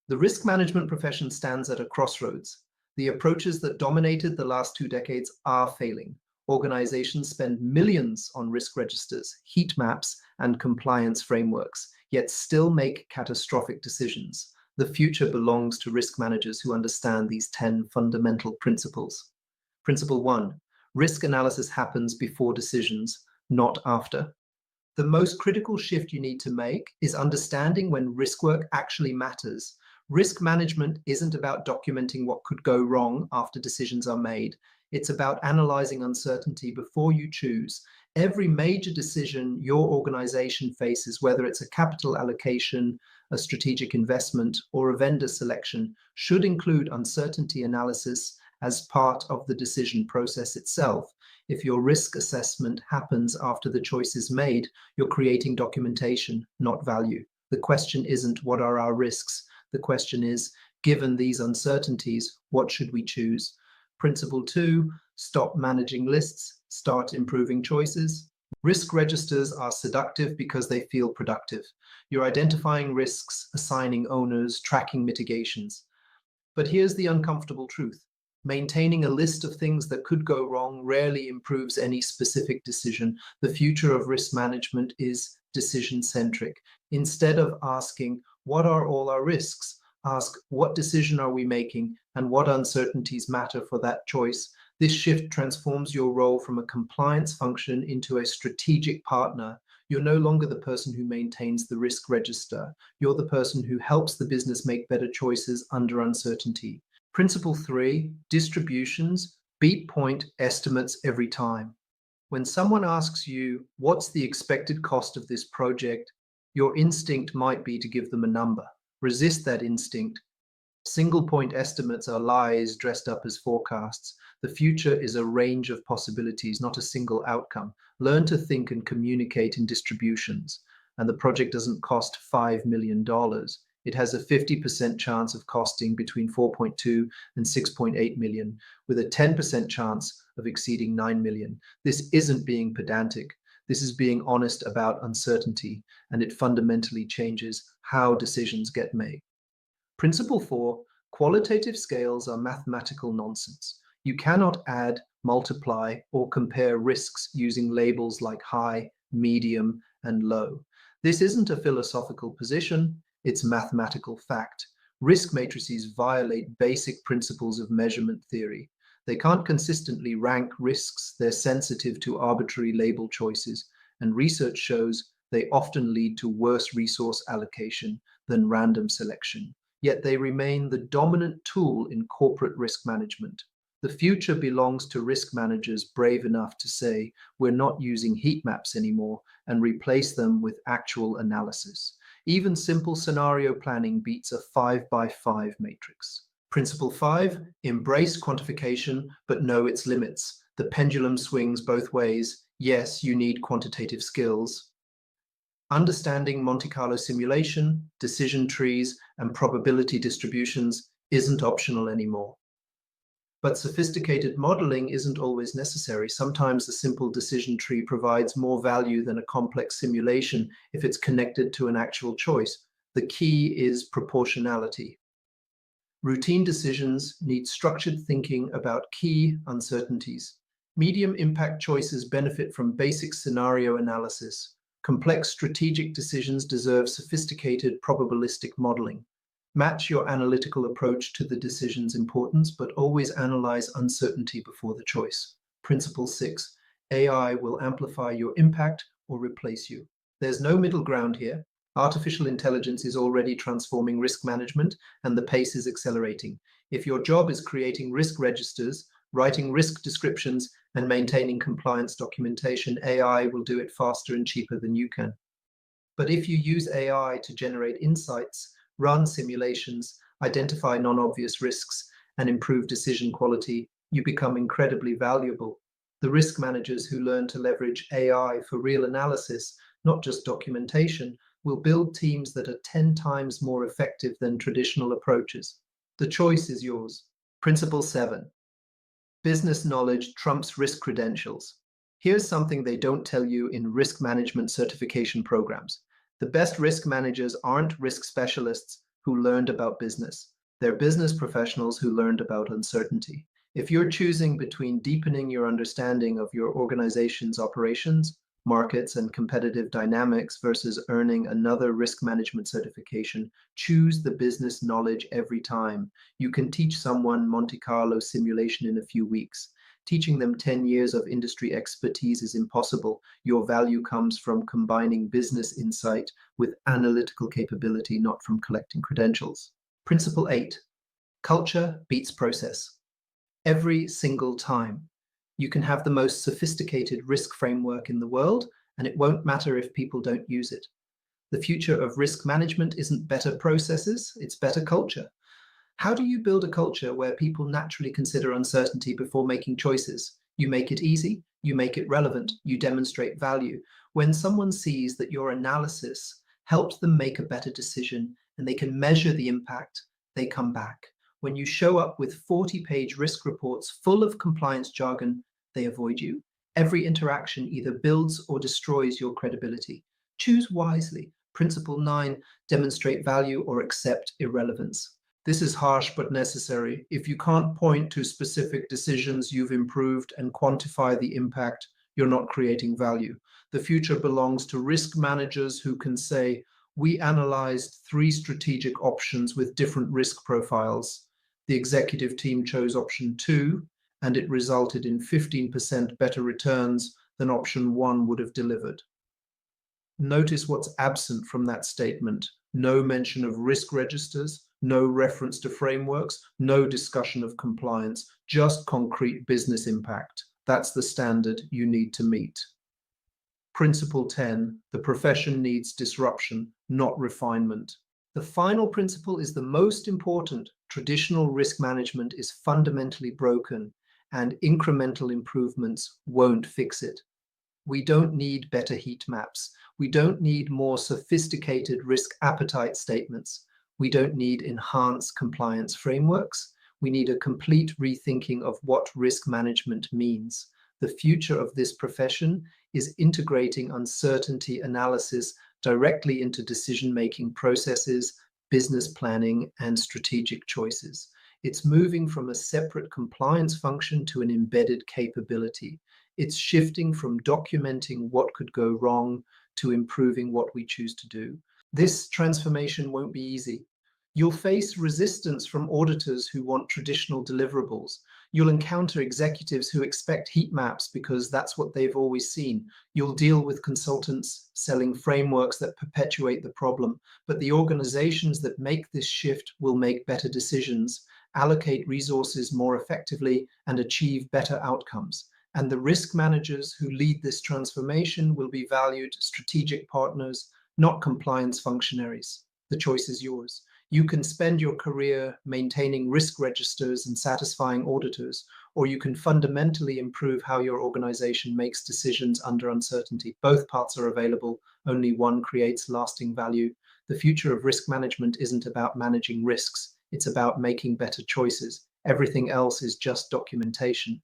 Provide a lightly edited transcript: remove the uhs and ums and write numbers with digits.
The risk management profession stands at a crossroads. The approaches that dominated the last 2 decades are failing. Organizations spend millions on risk registers, heat maps, and compliance frameworks, yet still make catastrophic decisions. The future belongs to risk managers who understand these 10 fundamental principles. Principle 1. Risk analysis happens before decisions, not after. The most critical shift you need to make is understanding when risk work actually matters. Risk management isn't about documenting what could go wrong after decisions are made. It's about analyzing uncertainty before you choose. Every major decision your organization faces, whether it's a capital allocation, a strategic investment, or a vendor selection, should include uncertainty analysis as part of the decision process itself. If your risk assessment happens after the choice is made, you're creating documentation, not value. The question isn't, what are our risks? The question is, given these uncertainties, what should we choose? Principle 2, stop managing lists, start improving choices. Risk registers are seductive because they feel productive. You're identifying risks, assigning owners, tracking mitigations. But here's the uncomfortable truth. Maintaining a list of things that could go wrong rarely improves any specific decision. The future of risk management is decision-centric. Instead of asking, what are all our risks? Ask, what decision are we making and what uncertainties matter for that choice? This shift transforms your role from a compliance function into a strategic partner. You're no longer the person who maintains the risk register. You're the person who helps the business make better choices under uncertainty. Principle 3, distributions beat point estimates every time. When someone asks you, what's the expected cost of this project? Your instinct might be to give them a number. Resist that instinct. Single point estimates are lies dressed up as forecasts. The future is a range of possibilities, not a single outcome. Learn to think and communicate in distributions. And the project doesn't cost $5 million. It has a 50% chance of costing between 4.2 and 6.8 million, with a 10% chance of exceeding 9 million. This isn't being pedantic. This is being honest about uncertainty, and it fundamentally changes how decisions get made. Principle 4, qualitative scales are mathematical nonsense. You cannot add, multiply, or compare risks using labels like high, medium, and low. This isn't a philosophical position, it's mathematical fact. Risk matrices violate basic principles of measurement theory. They can't consistently rank risks, they're sensitive to arbitrary label choices, and research shows they often lead to worse resource allocation than random selection. Yet they remain the dominant tool in corporate risk management. The future belongs to risk managers brave enough to say, we're not using heat maps anymore, and replace them with actual analysis. Even simple scenario planning beats a 5x5 matrix. Principle 5, embrace quantification, but know its limits. The pendulum swings both ways. Yes, you need quantitative skills. Understanding Monte-Carlo simulation, decision trees, and probability distributions isn't optional anymore. But sophisticated modeling isn't always necessary. Sometimes a simple decision tree provides more value than a complex simulation if it's connected to an actual choice. The key is proportionality. Routine decisions need structured thinking about key uncertainties. Medium impact choices benefit from basic scenario analysis. Complex strategic decisions deserve sophisticated probabilistic modeling. Match your analytical approach to the decision's importance, but always analyze uncertainty before the choice. Principle 6, AI will amplify your impact or replace you. There's no middle ground here. Artificial intelligence is already transforming risk management, and the pace is accelerating. If your job is creating risk registers, writing risk descriptions, and maintaining compliance documentation, AI will do it faster and cheaper than you can. But if you use AI to generate insights, run simulations, identify non-obvious risks, and improve decision quality, you become incredibly valuable. The risk managers who learn to leverage AI for real analysis, not just documentation, will build teams that are 10 times more effective than traditional approaches. The choice is yours. Principle 7. Business knowledge trumps risk credentials. Here's something they don't tell you in risk management certification programs. The best risk managers aren't risk specialists, who learned about business. They're business professionals who learned about uncertainty. If you're choosing between deepening your understanding of your organization's operations, markets, and competitive dynamics versus earning another risk management certification, choose the business knowledge every time. You can teach someone Monte-Carlo simulation in a few weeks. Teaching them 10 years of industry expertise is impossible. Your value comes from combining business insight with analytical capability, not from collecting credentials. Principle 8, culture beats process. Every single time. You can have the most sophisticated risk framework in the world, and it won't matter if people don't use it. The future of risk management isn't better processes, it's better culture. How do you build a culture where people naturally consider uncertainty before making choices? You make it easy, you make it relevant, you demonstrate value. When someone sees that your analysis helps them make a better decision and they can measure the impact, they come back. When you show up with 40-page risk reports full of compliance jargon, they avoid you. Every interaction either builds or destroys your credibility. Choose wisely. Principle 9, demonstrate value or accept irrelevance. This is harsh but necessary. If you can't point to specific decisions you've improved and quantify the impact, you're not creating value. The future belongs to risk managers who can say, we analyzed 3 strategic options with different risk profiles. The executive team chose option 2, and it resulted in 15% better returns than option 1 would have delivered. Notice what's absent from that statement. No mention of risk registers, no reference to frameworks, no discussion of compliance, just concrete business impact. That's the standard you need to meet. Principle 10, the profession needs disruption, not refinement. The final principle is the most important. Traditional risk management is fundamentally broken, and incremental improvements won't fix it. We don't need better heat maps. We don't need more sophisticated risk appetite statements. We don't need enhanced compliance frameworks. We need a complete rethinking of what risk management means. The future of this profession is integrating uncertainty analysis directly into decision-making processes, business planning, and strategic choices. It's moving from a separate compliance function to an embedded capability. It's shifting from documenting what could go wrong to improving what we choose to do. This transformation won't be easy. You'll face resistance from auditors who want traditional deliverables. You'll encounter executives who expect heat maps because that's what they've always seen. You'll deal with consultants selling frameworks that perpetuate the problem. But the organizations that make this shift will make better decisions, allocate resources more effectively, and achieve better outcomes. And the risk managers who lead this transformation will be valued strategic partners, not compliance functionaries. The choice is yours. You can spend your career maintaining risk registers and satisfying auditors, or you can fundamentally improve how your organization makes decisions under uncertainty. Both paths are available. Only one creates lasting value. The future of risk management isn't about managing risks. It's about making better choices. Everything else is just documentation.